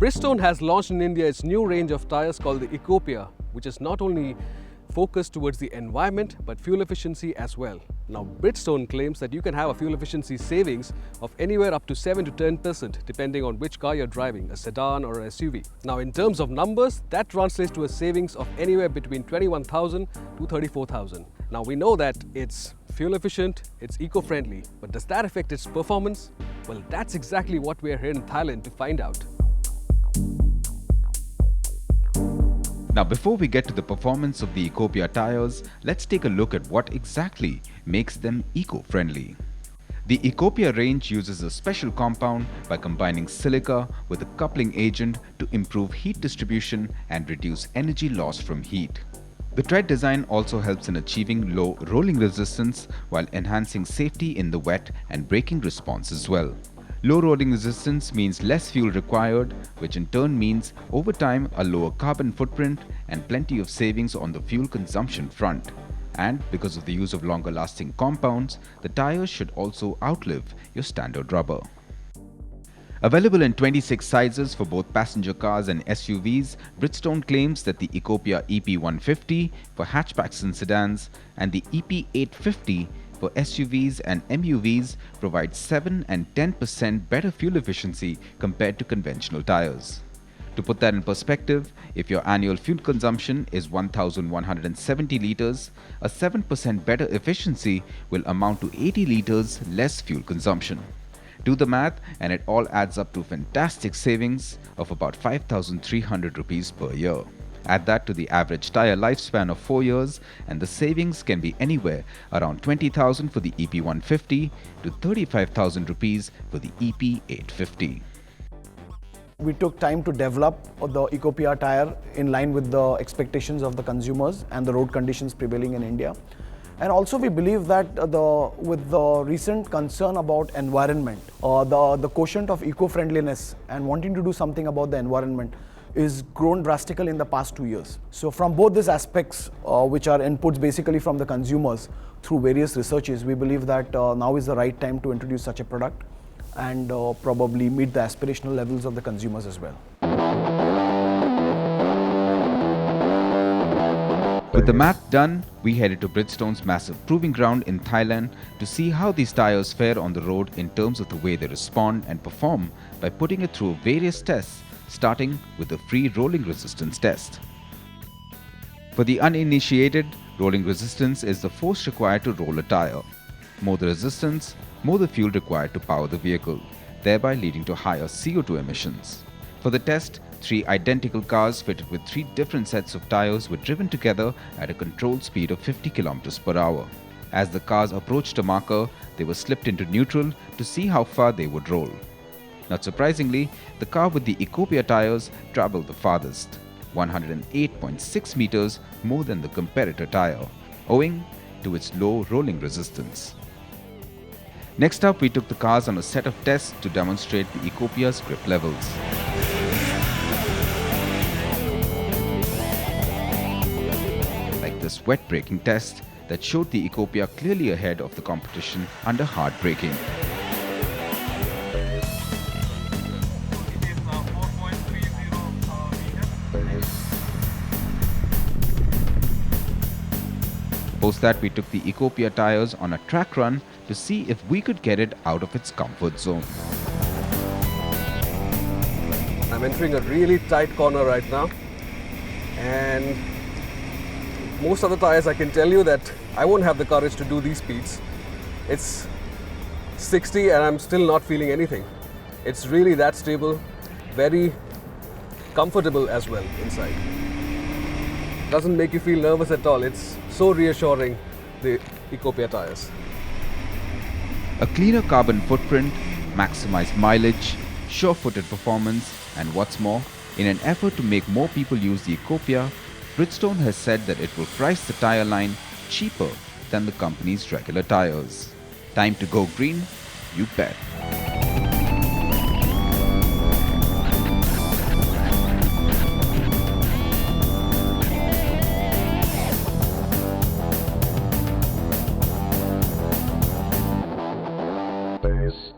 Bridgestone has launched in India its new range of tyres called the Ecopia, which is not only focused towards the environment but fuel efficiency as well. Now, Bridgestone claims that you can have a fuel efficiency savings of anywhere up to 7 to 10% depending on which car you're driving, a sedan or an SUV. Now, in terms of numbers, that translates to a savings of anywhere between 21,000 to 34,000. Now, we know that it's fuel efficient, it's eco-friendly, but does that affect its performance? Well, that's exactly what we're here in Thailand to find out. Now, before we get to the performance of the Ecopia tires, let's take a look at what exactly makes them eco-friendly. The Ecopia range uses a special compound by combining silica with a coupling agent to improve heat distribution and reduce energy loss from heat. The tread design also helps in achieving low rolling resistance while enhancing safety in the wet and braking response as well. Low rolling resistance means less fuel required, which in turn means over time a lower carbon footprint and plenty of savings on the fuel consumption front. And because of the use of longer lasting compounds, the tires should also outlive your standard rubber. Available in 26 sizes for both passenger cars and SUVs, Bridgestone claims that the Ecopia EP150 for hatchbacks and sedans and the EP850 for SUVs and MUVs provide 7 and 10% better fuel efficiency compared to conventional tires. To put that in perspective, if your annual fuel consumption is 1,170 litres, a 7% better efficiency will amount to 80 litres less fuel consumption. Do the math and it all adds up to fantastic savings of about 5,300 rupees per year. Add that to the average tyre lifespan of 4 years and the savings can be anywhere around 20,000 for the EP150 to 35,000 rupees for the EP850. We took time to develop the Ecopia tyre in line with the expectations of the consumers and the road conditions prevailing in India. And also we believe that with the recent concern about environment, the quotient of eco-friendliness and wanting to do something about the environment is grown drastically in the past 2 years. So from both these aspects, which are inputs basically from the consumers through various researches, we believe that now is the right time to introduce such a product and probably meet the aspirational levels of the consumers as well. With the math done, we headed to Bridgestone's massive proving ground in Thailand to see how these tires fare on the road in terms of the way they respond and perform by putting it through various tests, starting with the free rolling resistance test. For the uninitiated, rolling resistance is the force required to roll a tire. More the resistance, more the fuel required to power the vehicle, thereby leading to higher CO2 emissions. For the test, 3 identical cars fitted with 3 different sets of tires were driven together at a controlled speed of 50 km per hour. As the cars approached a marker, they were slipped into neutral to see how far they would roll. Not surprisingly, the car with the Ecopia tires traveled the farthest, 108.6 meters more than the competitor tire, owing to its low rolling resistance. Next up, we took the cars on a set of tests to demonstrate the Ecopia's grip levels. Like this wet braking test that showed the Ecopia clearly ahead of the competition under hard braking. Post that, we took the Ecopia tires on a track run to see if we could get it out of its comfort zone. I'm entering a really tight corner right now, and most of the tires I can tell you that I won't have the courage to do these speeds. It's 60 and I'm still not feeling anything. It's really that stable, very comfortable as well inside. Doesn't make you feel nervous at all. It's so reassuring, the Ecopia tires. A cleaner carbon footprint, maximized mileage, sure-footed performance, and what's more, in an effort to make more people use the Ecopia, Bridgestone has said that it will price the tire line cheaper than the company's regular tires. Time to go green? You bet. Base.